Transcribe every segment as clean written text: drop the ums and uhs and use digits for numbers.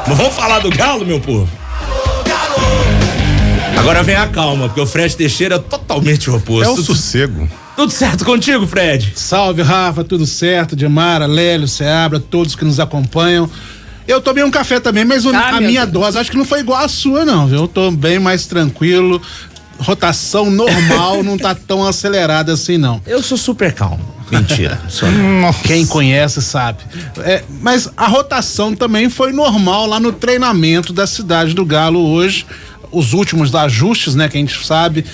Mas vamos falar do Galo, meu povo? Agora vem a calma, porque o Fred Teixeira é totalmente o oposto. É o sossego. Tudo certo contigo, Fred? Salve, Rafa, tudo certo? Dimara, Lélio, Seabra, todos que nos acompanham. Eu tomei um café também, mas a minha dose acho que não foi igual a sua, não, viu? Eu tô bem mais tranquilo, rotação normal, não tá tão acelerada assim, não. Eu sou super calmo. Mentira. Quem conhece sabe. Mas a rotação também foi normal lá no treinamento da Cidade do Galo hoje. Os últimos ajustes, né, que a gente sabe,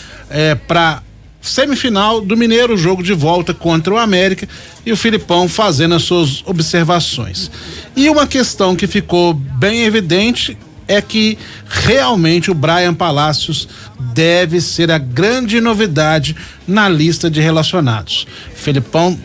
pra semifinal do Mineiro, jogo de volta contra o América, e o Filipão fazendo as suas observações. E uma questão que ficou bem evidente é que realmente o Bryan Palacios deve ser a grande novidade na lista de relacionados. Filipão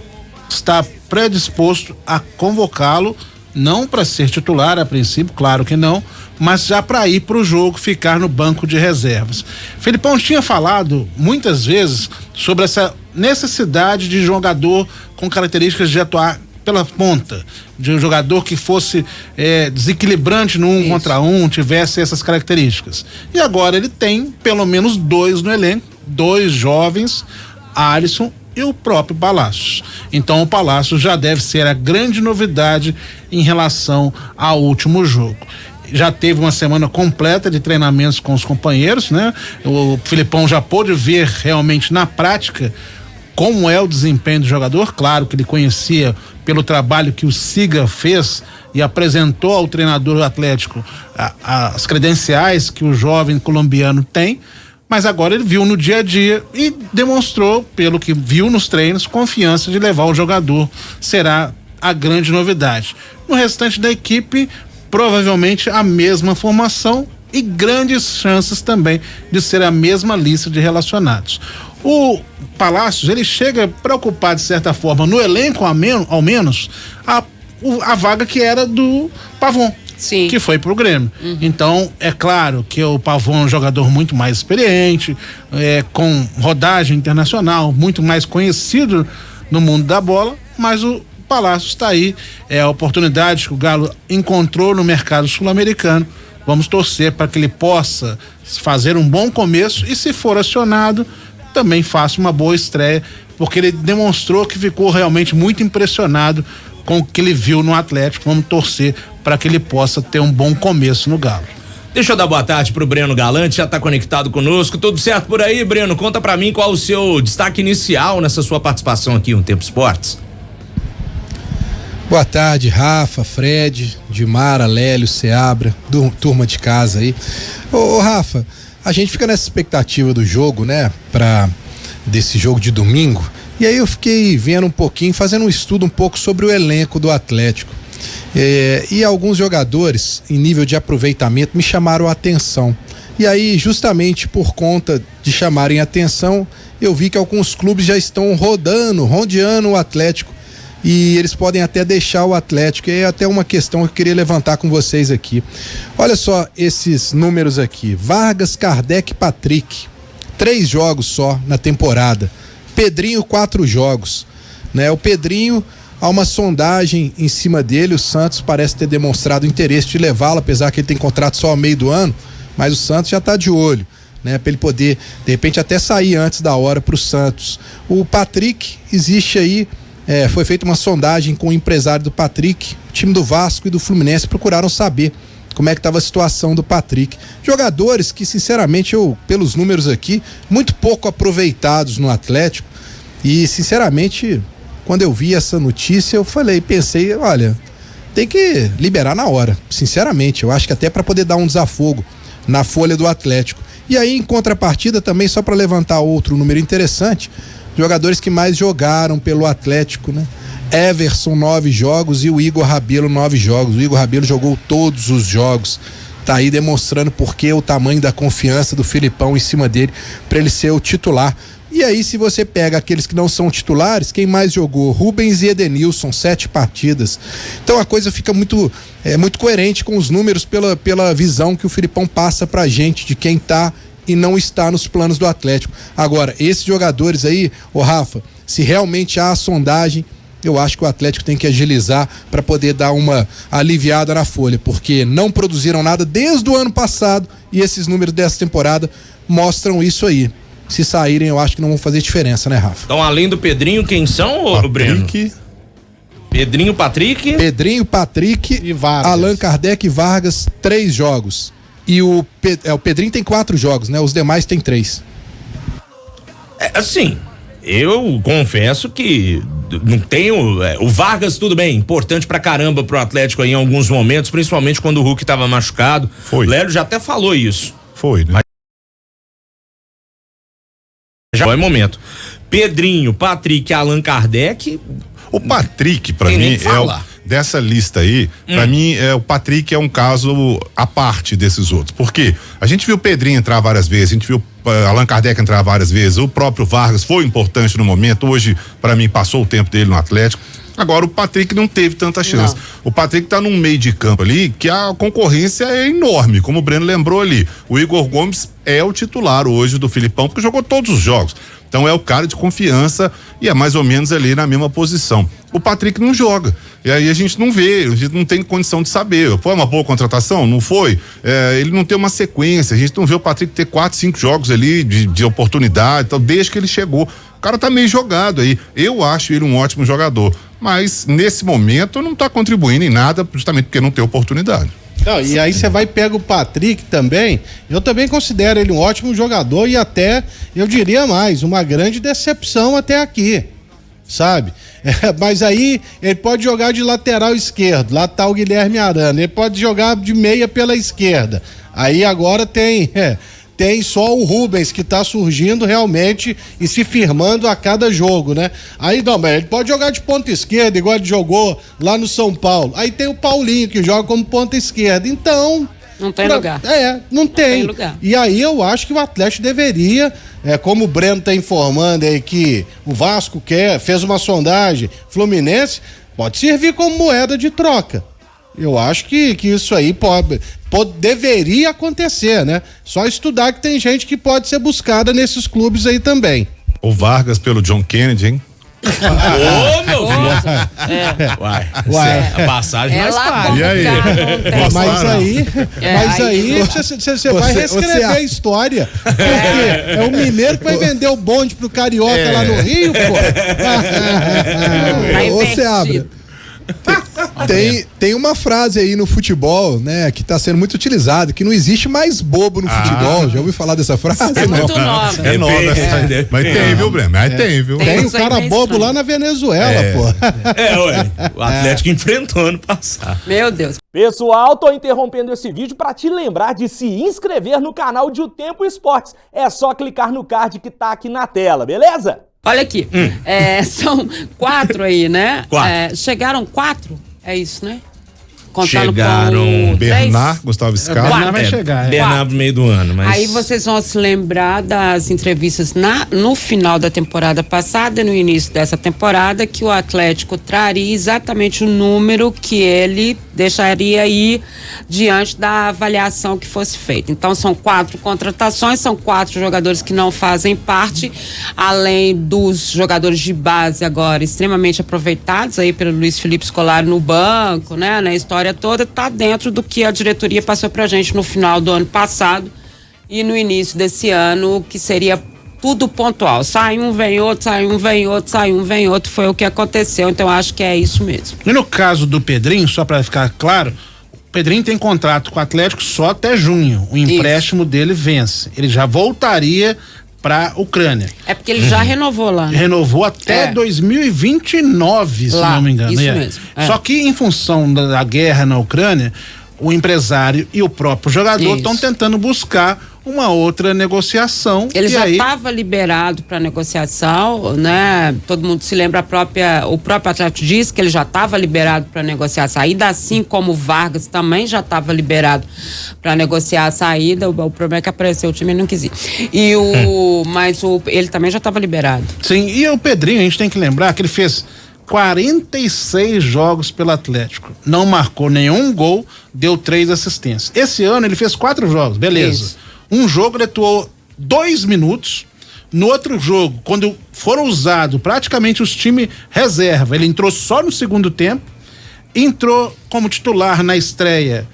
está predisposto a convocá-lo, não para ser titular a princípio, claro que não, mas já para ir para o jogo, ficar no banco de reservas. Filipão tinha falado muitas vezes sobre essa necessidade de jogador com características de atuar pela ponta, de um jogador que fosse desequilibrante no um contra um, tivesse essas características. E agora ele tem pelo menos 2 no elenco, 2 jovens, Alisson e o próprio Palacios. Então o Palacios já deve ser a grande novidade em relação ao último jogo. Já teve uma semana completa de treinamentos com os companheiros, né? O Filipão já pôde ver realmente na prática como é o desempenho do jogador. Claro que ele conhecia pelo trabalho que o Siga fez e apresentou ao treinador atlético as credenciais que o jovem colombiano tem, mas agora ele viu no dia a dia e demonstrou, pelo que viu nos treinos, confiança de levar o jogador. Será a grande novidade. No restante da equipe, provavelmente a mesma formação e grandes chances também de ser a mesma lista de relacionados. O Palacios, ele chega preocupado de certa forma no elenco, ao menos a vaga que era do Pavon. Sim. Que foi pro Grêmio. Então, é claro que o Pavon é um jogador muito mais experiente, com rodagem internacional, muito mais conhecido no mundo da bola, mas o Palacios está aí, é a oportunidade que o Galo encontrou no mercado sul-americano. Vamos torcer para que ele possa fazer um bom começo e, se for acionado, também faça uma boa estreia, porque ele demonstrou que ficou realmente muito impressionado com o que ele viu no Atlético. Vamos torcer para que ele possa ter um bom começo no Galo. Deixa eu dar boa tarde pro Breno Galante, já tá conectado conosco. Tudo certo por aí, Breno? Conta pra mim qual o seu destaque inicial nessa sua participação aqui no Tempo Esportes. Boa tarde, Rafa, Fred, Dimara, Lélio, Seabra, turma de casa aí. Ô Rafa, a gente fica nessa expectativa do jogo, né? Desse jogo de domingo. E aí eu fiquei vendo um pouquinho, fazendo um estudo um pouco sobre o elenco do Atlético. E alguns jogadores em nível de aproveitamento me chamaram a atenção. E aí, justamente por conta de chamarem a atenção, eu vi que alguns clubes já estão rodeando o Atlético. E eles podem até deixar o Atlético. E é até uma questão que eu queria levantar com vocês aqui. Olha só esses números aqui: Vargas, Kardec, Patrick, 3 jogos só na temporada. Pedrinho, 4 jogos, né? O Pedrinho, há uma sondagem em cima dele, o Santos parece ter demonstrado interesse de levá-lo, apesar que ele tem contrato só ao meio do ano, mas o Santos já está de olho, né? Para ele poder, de repente, até sair antes da hora para o Santos. O Patrick, existe aí, foi feita uma sondagem com o empresário do Patrick, o time do Vasco e do Fluminense procuraram saber como é que estava a situação do Patrick. Jogadores que, sinceramente, pelos números aqui, muito pouco aproveitados no Atlético. E, sinceramente, quando eu vi essa notícia, eu pensei, olha, tem que liberar na hora. Sinceramente, eu acho que até para poder dar um desafogo na folha do Atlético. E aí, em contrapartida, também, só para levantar outro número interessante, jogadores que mais jogaram pelo Atlético, né? Everson, 9 jogos, e o Igor Rabelo, 9 jogos. O Igor Rabelo jogou todos os jogos. Tá aí demonstrando porque o tamanho da confiança do Filipão em cima dele para ele ser o titular. E aí, se você pega aqueles que não são titulares, quem mais jogou? Rubens e Edenilson, 7 partidas. Então a coisa fica muito coerente com os números pela visão que o Filipão passa pra gente de quem tá e não está nos planos do Atlético. Agora, esses jogadores aí, ô Rafa, se realmente há a sondagem, eu acho que o Atlético tem que agilizar para poder dar uma aliviada na folha, porque não produziram nada desde o ano passado e esses números dessa temporada mostram isso aí. Se saírem, eu acho que não vão fazer diferença, né, Rafa? Então, além do Pedrinho, quem são, ô Breno? Pedrinho, Patrick? Pedrinho, Patrick, e Vargas. Allan Kardec e Vargas, 3 jogos. E o Pedrinho tem 4 jogos, né? Os demais tem 3. Assim, eu confesso que não tenho. O Vargas, tudo bem, importante pra caramba pro Atlético aí em alguns momentos, principalmente quando o Hulk tava machucado. Foi. O Lélio já até falou isso. Foi, né? Mas já foi momento. Pedrinho, Patrick, Allan Kardec. O Patrick, pra Tem nem mim, que falar. dessa lista aí, pra mim, o Patrick é um caso à parte desses outros. Por quê? A gente viu o Pedrinho entrar várias vezes, a gente viu Allan Kardec entrar várias vezes, o próprio Vargas foi importante no momento, hoje, pra mim, passou o tempo dele no Atlético. Agora, o Patrick não teve tanta chance. Não. O Patrick tá num meio de campo ali que a concorrência é enorme, como o Breno lembrou ali. O Igor Gomes é o titular hoje do Filipão, porque jogou todos os jogos. Então é o cara de confiança e é mais ou menos ali na mesma posição. O Patrick não joga. E aí a gente não vê, a gente não tem condição de saber. Foi uma boa contratação? Não foi? Ele não tem uma sequência. A gente não vê o Patrick ter 4, 5 jogos ali de oportunidade, então, desde que ele chegou. O cara tá meio jogado aí. Eu acho ele um ótimo jogador. Mas nesse momento não tá contribuindo em nada, justamente porque não tem oportunidade. Não, e aí você vai e pega o Patrick também. Eu também considero ele um ótimo jogador e até, eu diria mais, uma grande decepção até aqui, sabe? Mas aí ele pode jogar de lateral esquerdo, lá tá o Guilherme Arana, ele pode jogar de meia pela esquerda. Aí agora tem só o Rubens que tá surgindo realmente e se firmando a cada jogo, né? Aí não, mas ele pode jogar de ponta esquerda, igual ele jogou lá no São Paulo. Aí tem o Paulinho que joga como ponta esquerda. Então, não tem lugar. Não tem lugar. E aí eu acho que o Atlético deveria, como o Breno tá informando aí que o Vasco fez uma sondagem, Fluminense, pode servir como moeda de troca. Eu acho que isso aí deveria acontecer, né? Só estudar que tem gente que pode ser buscada nesses clubes aí também. O Vargas pelo John Kennedy, hein? Ô, meu filho! Uai. A passagem nós paga. E aí? Mas aí você vai reescrever a história. Porque é o mineiro que vai vender o bonde pro carioca lá no Rio, pô. Ô, Seabra. Tem uma frase aí no futebol, né, que tá sendo muito utilizada, que não existe mais bobo no futebol. Já ouviu falar dessa frase? É muito nova. É nova essa. Mas tem, viu, Breno? Mas tem, viu? Tem um isso aí cara bem bobo estranho. lá na Venezuela, pô. Ué. O Atlético enfrentou ano passado. Meu Deus. Pessoal, tô interrompendo esse vídeo para te lembrar de se inscrever no canal de O Tempo Esportes. É só clicar no card que tá aqui na tela, beleza? Olha aqui, são 4 aí, né? 4. Chegaram 4, é isso, né? Contando Chegaram com o Bernard, Gustavo Scarpa. Bernard vai chegar. Bernard no meio do ano, mas... Aí vocês vão se lembrar das entrevistas no final da temporada passada e no início dessa temporada, que o Atlético traria exatamente o número que ele deixaria aí diante da avaliação que fosse feita. Então são 4 contratações, são 4 jogadores que não fazem parte, além dos jogadores de base agora extremamente aproveitados aí pelo Luiz Felipe Scolari no banco, né? Na história toda, tá dentro do que a diretoria passou pra gente no final do ano passado e no início desse ano, que seria tudo pontual. Sai um, vem outro, sai um, vem outro, sai um, vem outro, foi o que aconteceu, então acho que é isso mesmo. E no caso do Pedrinho, só pra ficar claro, o Pedrinho tem contrato com o Atlético só até junho. O empréstimo dele vence. Ele já voltaria pra Ucrânia. É porque ele já renovou lá, né? Renovou até 2029, se Lá, não me engano. isso mesmo. Só que em função da guerra na Ucrânia, o empresário e o próprio jogador estão tentando buscar uma outra negociação. Ele já estava liberado para negociação, né? Todo mundo se lembra, o próprio Atlético disse que ele já estava liberado para negociar a saída, assim como o Vargas também já estava liberado para negociar a saída. O problema é que apareceu o time e não quis ir. Mas ele também já estava liberado. Sim, e o Pedrinho, a gente tem que lembrar que ele fez 46 jogos pelo Atlético, não marcou nenhum gol, deu 3 assistências. Esse ano ele fez 4 jogos, beleza. Isso. Um jogo ele atuou 2 minutos, No outro jogo, quando foram usados praticamente os times reserva, ele entrou só no segundo tempo, entrou como titular na estreia,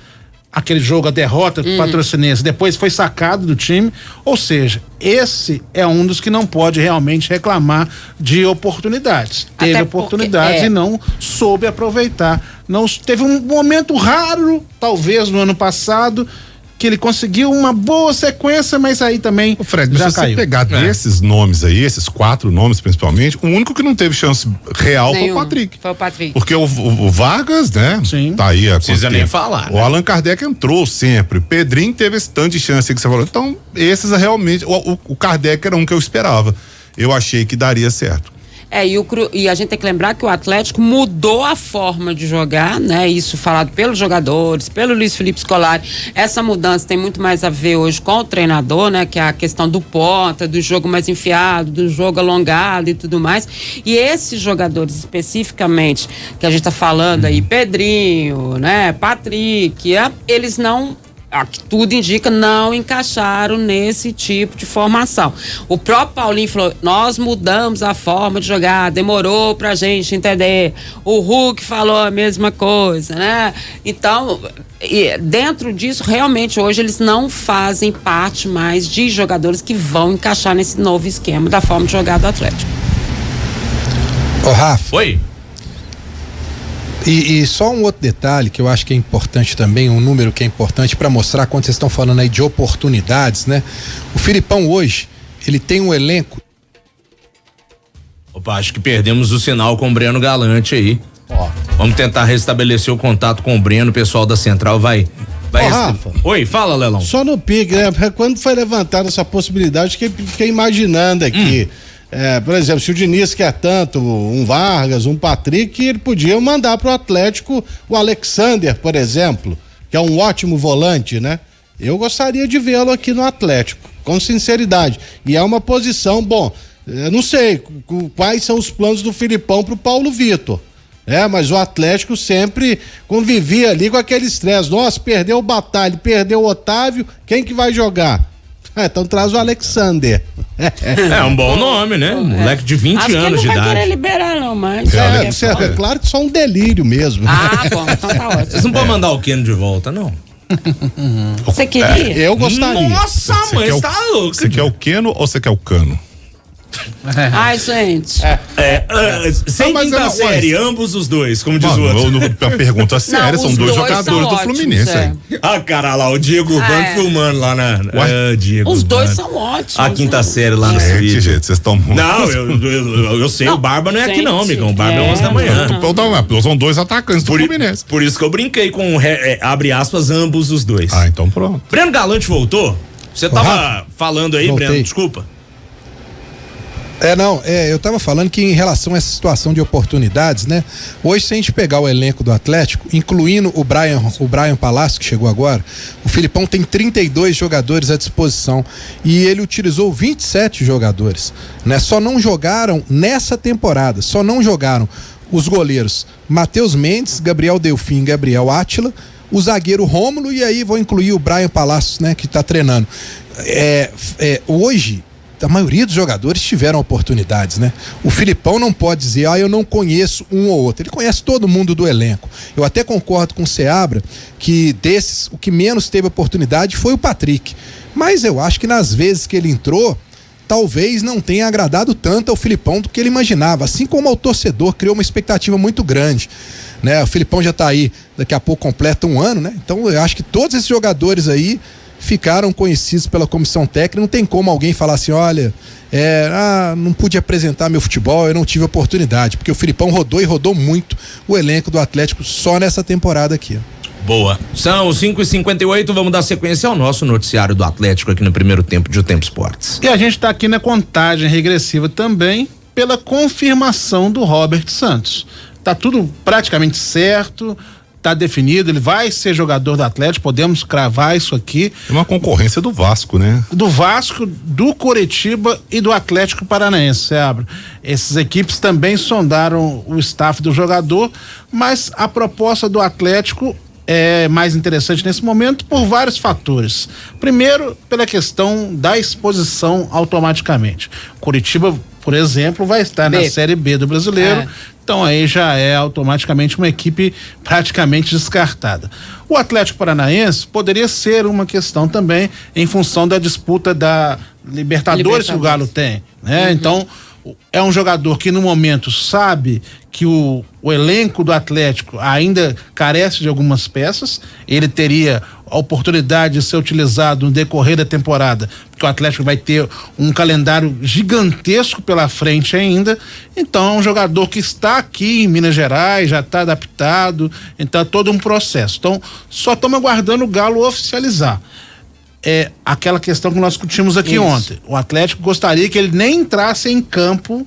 aquele jogo, a derrota do Patrocinense, depois foi sacado do time, ou seja, esse é um dos que não pode realmente reclamar de oportunidades. Teve oportunidades e não soube aproveitar. Não, teve um momento raro, talvez no ano passado, que ele conseguiu uma boa sequência, mas aí também Fred, já se caiu. você pegar desses nomes aí, esses 4 nomes principalmente, o único que não teve chance real foi o Patrick. Foi o Patrick. Porque o Vargas, né? Sim. Tá aí. Precisa nem falar, O Allan Kardec entrou sempre. Pedrinho teve esse tanto de chance que você falou. Então, esses realmente. O Kardec era um que eu esperava. Eu achei que daria certo. E a gente tem que lembrar que o Atlético mudou a forma de jogar, né? Isso falado pelos jogadores, pelo Luiz Felipe Scolari. Essa mudança tem muito mais a ver hoje com o treinador, né? Que é a questão do ponta, do jogo mais enfiado, do jogo alongado e tudo mais. E esses jogadores especificamente, que a gente tá falando aí, Pedrinho, né? Patrick, eles não... que tudo indica, não encaixaram nesse tipo de formação. O próprio Paulinho falou, nós mudamos a forma de jogar, demorou pra gente entender. O Hulk falou a mesma coisa, né? Então, dentro disso, realmente, hoje eles não fazem parte mais de jogadores que vão encaixar nesse novo esquema da forma de jogar do Atlético. Ô, Rafa. Oi. E só um outro detalhe que eu acho que é importante também, um número que é importante para mostrar quando vocês estão falando aí de oportunidades, né? O Filipão hoje, ele tem um elenco. Opa, acho que perdemos o sinal com o Breno Galante aí. Vamos tentar restabelecer o contato com o Breno, o pessoal da Central vai Rafa. Oi, fala, Lelão. Só no pique, né? Quando foi levantada essa possibilidade, fiquei imaginando aqui. Por exemplo, se o Diniz quer tanto um Vargas, um Patrick, ele podia mandar pro Atlético o Alexander, por exemplo, que é um ótimo volante, né? Eu gostaria de vê-lo aqui no Atlético, com sinceridade. E é uma posição, eu não sei quais são os planos do Filipão pro Paulo Vitor. Mas o Atlético sempre convivia ali com aquele estresse. Nossa, perdeu o Batalha, perdeu o Otávio, quem que vai jogar? Então traz o Alexander. É um bom nome, né? Moleque de 20 anos de idade. Não vai querer liberar não, mas... É claro que só um delírio mesmo. Bom, então tá ótimo. Vocês não podem mandar o Keno de volta, não? Você queria? Eu gostaria. Nossa, mãe, você tá louco. Você quer o Keno ou você quer o Cano? Ai, gente. Sem quinta série, ambos os dois, como diz o outro. A pergunta séria, são dois jogadores do Fluminense. Cara, lá, o Diego Urbano filmando lá na... Diego Os dois Urbano. são ótimos. A quinta série lá no vídeo. Gente, vocês estão... Não, eu sei, o Barba não é aqui não, amigão. O Barba é 11 da manhã. São dois atacantes do Fluminense. Por isso que eu brinquei com, abre aspas, ambos os dois. Então pronto. Breno Galante voltou? Você tava falando aí, Voltei. Breno, desculpa. Eu tava falando que em relação a essa situação de oportunidades, né? Hoje, se a gente pegar o elenco do Atlético, incluindo o Brian Palácio, que chegou agora, o Filipão tem 32 jogadores à disposição e ele utilizou 27 jogadores, né? Só não jogaram nessa temporada, os goleiros Matheus Mendes, Gabriel Delfim, Gabriel Átila, o zagueiro Rômulo e aí vou incluir o Brian Palácio, né? Que tá treinando. Hoje, a maioria dos jogadores tiveram oportunidades, né? O Filipão não pode dizer, eu não conheço um ou outro. Ele conhece todo mundo do elenco. Eu até concordo com o Seabra que desses, o que menos teve oportunidade foi o Patrick. Mas eu acho que nas vezes que ele entrou, talvez não tenha agradado tanto ao Filipão do que ele imaginava. Assim como ao torcedor, criou uma expectativa muito grande, né? O Filipão já tá aí, daqui a pouco completa um ano, né? Então eu acho que todos esses jogadores aí ficaram conhecidos pela comissão técnica. Não tem como alguém falar assim, olha, não pude apresentar meu futebol, eu não tive oportunidade, porque o Filipão rodou muito o elenco do Atlético só nessa temporada aqui. Boa. São 5h58, vamos dar sequência ao nosso noticiário do Atlético aqui no primeiro tempo de O Tempo Esportes. E a gente tá aqui na contagem regressiva também pela confirmação do Robert Santos. Tá tudo praticamente certo, tá definido, ele vai ser jogador do Atlético, podemos cravar isso aqui. É uma concorrência do Vasco, né? Do Vasco, do Coritiba e do Atlético Paranaense, Seabra. Essas equipes também sondaram o staff do jogador, mas a proposta do Atlético é mais interessante nesse momento por vários fatores. Primeiro, pela questão da exposição automaticamente. Curitiba, por exemplo, vai estar na Série B do Brasileiro, então aí já é automaticamente uma equipe praticamente descartada. O Atlético Paranaense poderia ser uma questão também em função da disputa da Libertadores que o Galo tem, né? Então, é um jogador que no momento sabe que o elenco do Atlético ainda carece de algumas peças, ele teria a oportunidade de ser utilizado no decorrer da temporada, porque o Atlético vai ter um calendário gigantesco pela frente ainda, então é um jogador que está aqui em Minas Gerais, já está adaptado, então é todo um processo. Então, só estamos aguardando o Galo oficializar. É aquela questão que nós discutimos aqui ontem. O Atlético gostaria que ele nem entrasse em campo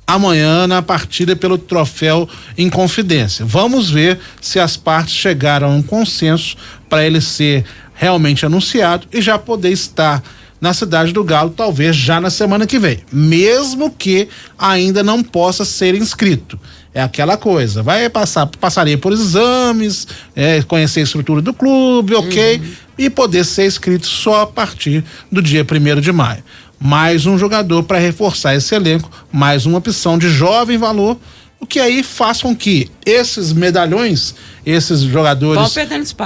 amanhã na partida pelo troféu Inconfidência. Vamos ver se as partes chegaram a um consenso para ele ser realmente anunciado e já poder estar na Cidade do Galo, talvez já na semana que vem, mesmo que ainda não possa ser inscrito. É aquela coisa, passaria por exames, conhecer a estrutura do clube, e poder ser inscrito só a partir do dia 1º de maio. Mais um jogador para reforçar esse elenco, mais uma opção de jovem valor, o que aí faz com que esses medalhões, esses jogadores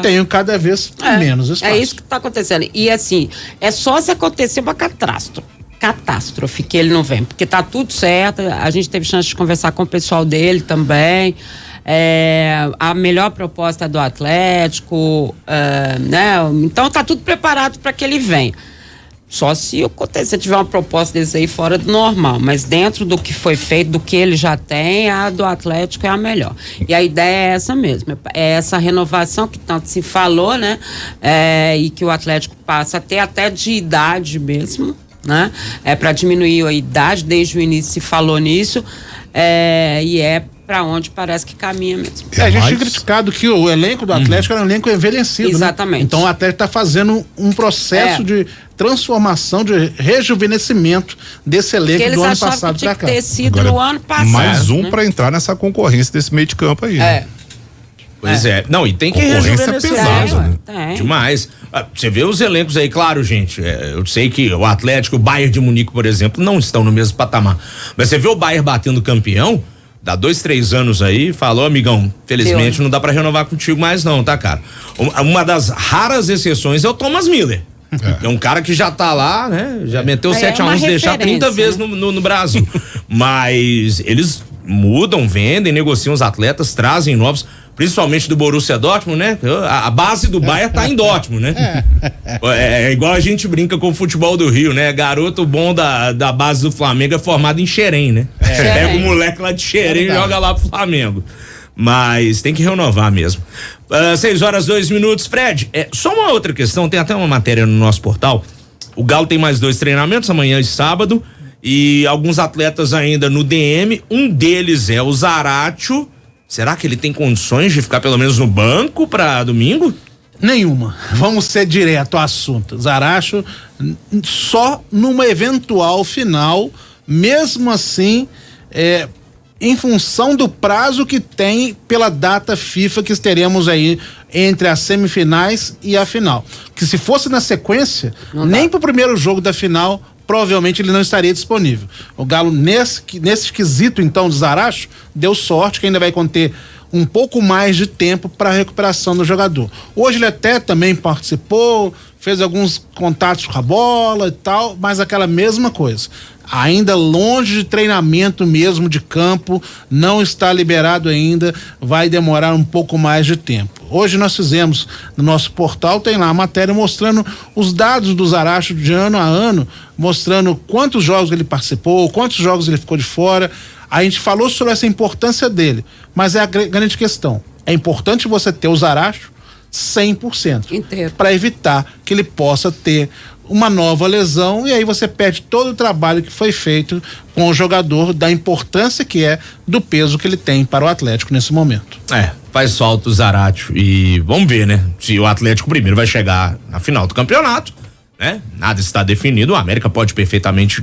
tenham cada vez menos espaço. É isso que está acontecendo. E assim, é só se acontecer uma catástrofe que ele não vem, porque tá tudo certo, a gente teve chance de conversar com o pessoal dele também, a melhor proposta do Atlético, né? Então tá tudo preparado para que ele venha. Só se acontecer, tiver uma proposta desse aí fora do normal, mas dentro do que foi feito, do que ele já tem, a do Atlético é a melhor. E a ideia é essa mesmo, é essa renovação que tanto se falou, né? E que o Atlético passa até de idade mesmo, né? Para diminuir a idade, desde o início se falou nisso, e para onde parece que caminha mesmo. A gente tinha criticado que o elenco do Atlético era um elenco envelhecido. Exatamente. Né? Então o Atlético está fazendo um processo de transformação, de rejuvenescimento desse elenco do ano passado para cá. Ter sido agora, no ano passado. Mais um, né? Para entrar nessa concorrência desse meio de campo aí. Pois é. Não, e tem que rejuvenescer mesmo. Demais. Você vê os elencos aí, claro, gente. Eu sei que o Atlético, o Bayern de Munique, por exemplo, não estão no mesmo patamar. Mas você vê o Bayern batendo campeão, dá 2-3 anos aí, falou, amigão, felizmente não dá pra renovar contigo mais não, tá, cara? Uma das raras exceções é o Thomas Miller. É um cara que já tá lá, né? Já meteu 7-1 se deixar 30 vezes no Brasil. Mas eles mudam, vendem, negociam os atletas, trazem novos, principalmente do Borussia Dortmund, né? A base do Bayern tá em Dortmund, né? É igual a gente brinca com o futebol do Rio, né? Garoto bom da base do Flamengo é formado em Xerém, né? Pega o moleque lá de Xerém e joga lá pro Flamengo. Mas tem que renovar mesmo. 6h02. Fred, só uma outra questão, tem até uma matéria no nosso portal. O Galo tem mais 2 treinamentos, amanhã e sábado, e alguns atletas ainda no DM. Um deles é o Zaratio. Será que ele tem condições de ficar pelo menos no banco para domingo? Nenhuma. Vamos ser direto ao assunto. Zaratio só numa eventual final, mesmo assim, em função do prazo que tem pela data FIFA que teremos aí entre as semifinais e a final. Que se fosse na sequência, nem pro primeiro jogo da final, provavelmente ele não estaria disponível. O Galo, nesse quesito, então, do Zaratio, deu sorte que ainda vai conter um pouco mais de tempo para a recuperação do jogador. Hoje ele até também participou, fez alguns contatos com a bola e tal, mas aquela mesma coisa. Ainda longe de treinamento mesmo de campo, não está liberado ainda, vai demorar um pouco mais de tempo. Hoje nós fizemos no nosso portal, tem lá a matéria mostrando os dados do Zaratio de ano a ano, mostrando quantos jogos ele participou, quantos jogos ele ficou de fora. A gente falou sobre essa importância dele, mas é a grande questão. É importante você ter o Zaratio 100% inteiro, para evitar que ele possa ter uma nova lesão e aí você perde todo o trabalho que foi feito com o jogador, da importância que é, do peso que ele tem para o Atlético nesse momento. Faz falta o Zaratio e vamos ver, né? Se o Atlético primeiro vai chegar na final do campeonato, né? Nada está definido, o América pode perfeitamente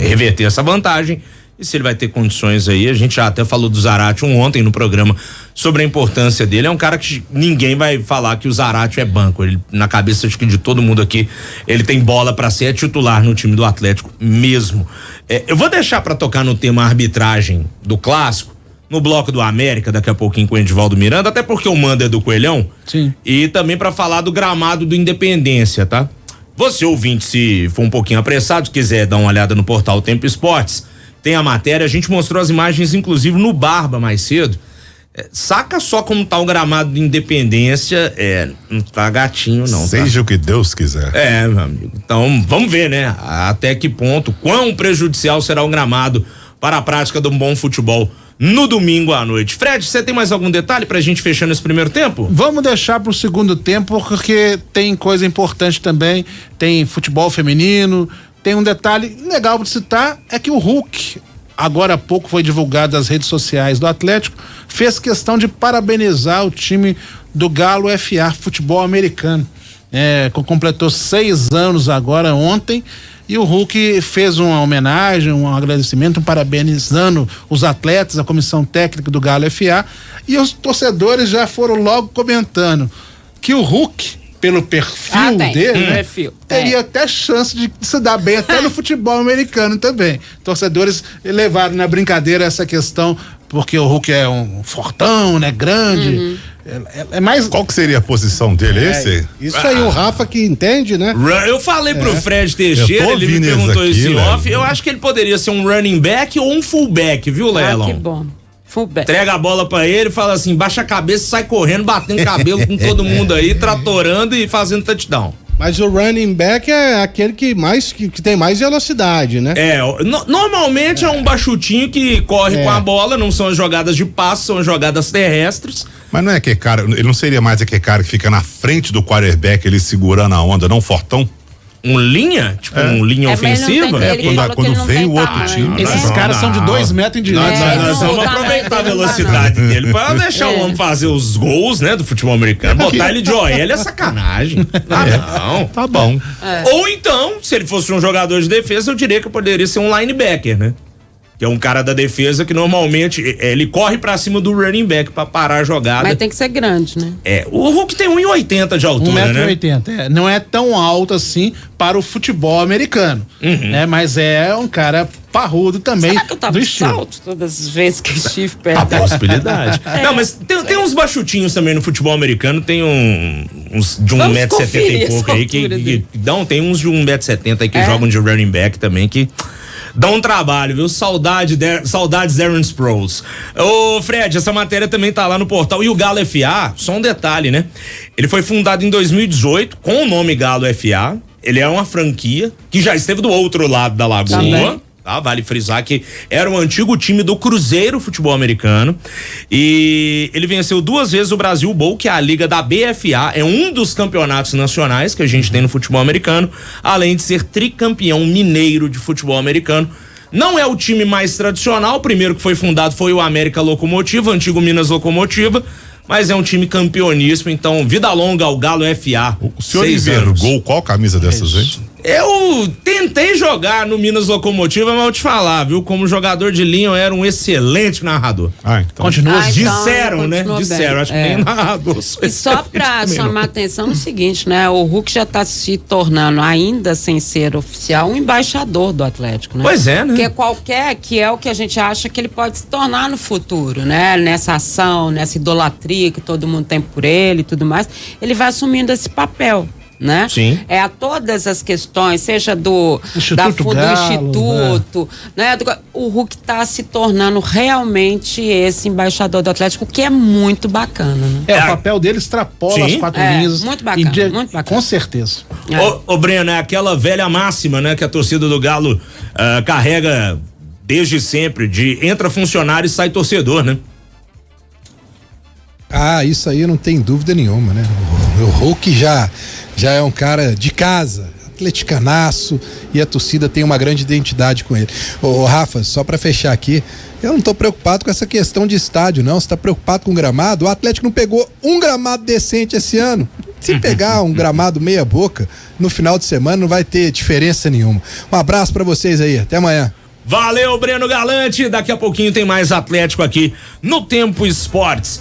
reverter essa vantagem. E se ele vai ter condições aí, a gente já até falou do Zaratio ontem no programa sobre a importância dele. É um cara que ninguém vai falar que o Zaratio é banco. Ele, na cabeça acho que de todo mundo aqui, ele tem bola para ser titular no time do Atlético mesmo. Eu vou deixar para tocar no tema arbitragem do clássico, no bloco do América, daqui a pouquinho com o Edivaldo Miranda, até porque o mando é do Coelhão. Sim. E também para falar do gramado do Independência, tá? Você, ouvinte, se for um pouquinho apressado, quiser dar uma olhada no portal Tempo Esportes, tem a matéria, a gente mostrou as imagens, inclusive, no Barba mais cedo. Saca só como tá o gramado de Independência, não tá gatinho não. Seja o que Deus quiser. Meu amigo, então vamos ver, né, até que ponto, quão prejudicial será o gramado para a prática de um bom futebol no domingo à noite. Fred, você tem mais algum detalhe pra gente fechando esse primeiro tempo? Vamos deixar pro segundo tempo, porque tem coisa importante também, tem futebol feminino, tem um detalhe legal de citar, é que o Hulk, agora há pouco foi divulgado nas redes sociais do Atlético, fez questão de parabenizar o time do Galo FA, futebol americano. Completou 6 anos agora ontem, e o Hulk fez uma homenagem, um agradecimento, parabenizando os atletas, a comissão técnica do Galo FA, e os torcedores já foram logo comentando que o Hulk, pelo perfil dele, teria até chance de se dar bem até no futebol americano também. Torcedores levaram na brincadeira essa questão, porque o Hulk é um fortão, né, grande. É mais. Qual que seria a posição dele? Isso aí, o Rafa que entende, né? Eu falei pro Fred Teixeira, ele me perguntou isso em off. Eu acho que ele poderia ser um running back ou um fullback, viu, Lelão? Que bom. Fullback. Entrega a bola pra ele, fala assim, baixa a cabeça, sai correndo, batendo cabelo com todo mundo aí, tratorando e fazendo touchdown. Mas o running back é aquele que tem mais velocidade, né? Normalmente é um baixutinho que corre com a bola, não são as jogadas de passe, são as jogadas terrestres. Mas não é aquele cara, ele não seria mais aquele cara que fica na frente do quarterback, ele segurando a onda, não fortão? Um linha? Tipo, um linha ofensiva? Quando vem o outro time. Esses caras são de 2 metros em diante. Nós vamos aproveitar a velocidade dele pra deixar o homem fazer os gols, né, do futebol americano. Botar ele de OL é sacanagem. Não. Tá bom. Ou então, se ele fosse um jogador de defesa, eu diria que poderia ser um linebacker, né? Que é um cara da defesa que normalmente ele corre pra cima do running back pra parar a jogada. Mas tem que ser grande, né? O Hulk tem 1,80 de altura, 1,80 m, não é tão alto assim para o futebol americano, né? Mas é um cara parrudo também. Será que eu tava de salto todas as vezes que estive perto? A possibilidade. Não, mas tem uns baixutinhos também no futebol americano, tem uns de 1,70 m e pouco aí tem uns de 1,70 m aí que jogam de running back também que dá um trabalho, viu? Saudades Darren Sproles. Ô, Fred, essa matéria também tá lá no portal. E o Galo FA, só um detalhe, né? Ele foi fundado em 2018 com o nome Galo FA. Ele é uma franquia que já esteve do outro lado da lagoa. Também. Tá? Vale frisar que era o antigo time do Cruzeiro Futebol Americano, e ele venceu 2 vezes o Brasil Bowl, que é a liga da BFA, é um dos campeonatos nacionais que a gente tem no futebol americano, além de ser tricampeão mineiro de futebol americano. Não é o time mais tradicional, o primeiro que foi fundado foi o América Locomotiva, antigo Minas Locomotiva, mas é um time campeoníssimo, então vida longa ao Galo FA. O senhor Oliveira, gol, qual camisa dessas aí? Eu tentei jogar no Minas Locomotiva, mas eu te falar, viu? Como jogador de linha, eu era um excelente narrador. Então. Disseram, né? Disseram, acho que nem narrador. E só pra chamar a atenção no seguinte, né? O Hulk já tá se tornando, ainda sem ser oficial, um embaixador do Atlético, né? Pois é, né? Que é o que a gente acha que ele pode se tornar no futuro, né? Nessa ação, nessa idolatria que todo mundo tem por ele e tudo mais, ele vai assumindo esse papel, né? Sim. A todas as questões, seja do Instituto, né? O Hulk tá se tornando realmente esse embaixador do Atlético, que é muito bacana, né? O papel dele extrapola as 4 linhas. Muito bacana, muito bacana. Com certeza. Ô, Breno, é aquela velha máxima, né? Que a torcida do Galo carrega desde sempre, de entra funcionário e sai torcedor, né? Isso aí não tem dúvida nenhuma, né? O Hulk já é um cara de casa, atleticanaço, e a torcida tem uma grande identidade com ele. Ô Rafa, só pra fechar aqui, eu não tô preocupado com essa questão de estádio, não. Você tá preocupado com o gramado? O Atlético não pegou um gramado decente esse ano. Se pegar um gramado meia boca no final de semana, não vai ter diferença nenhuma. Um abraço pra vocês aí, até amanhã. Valeu, Breno Galante, daqui a pouquinho tem mais Atlético aqui no Tempo Esportes.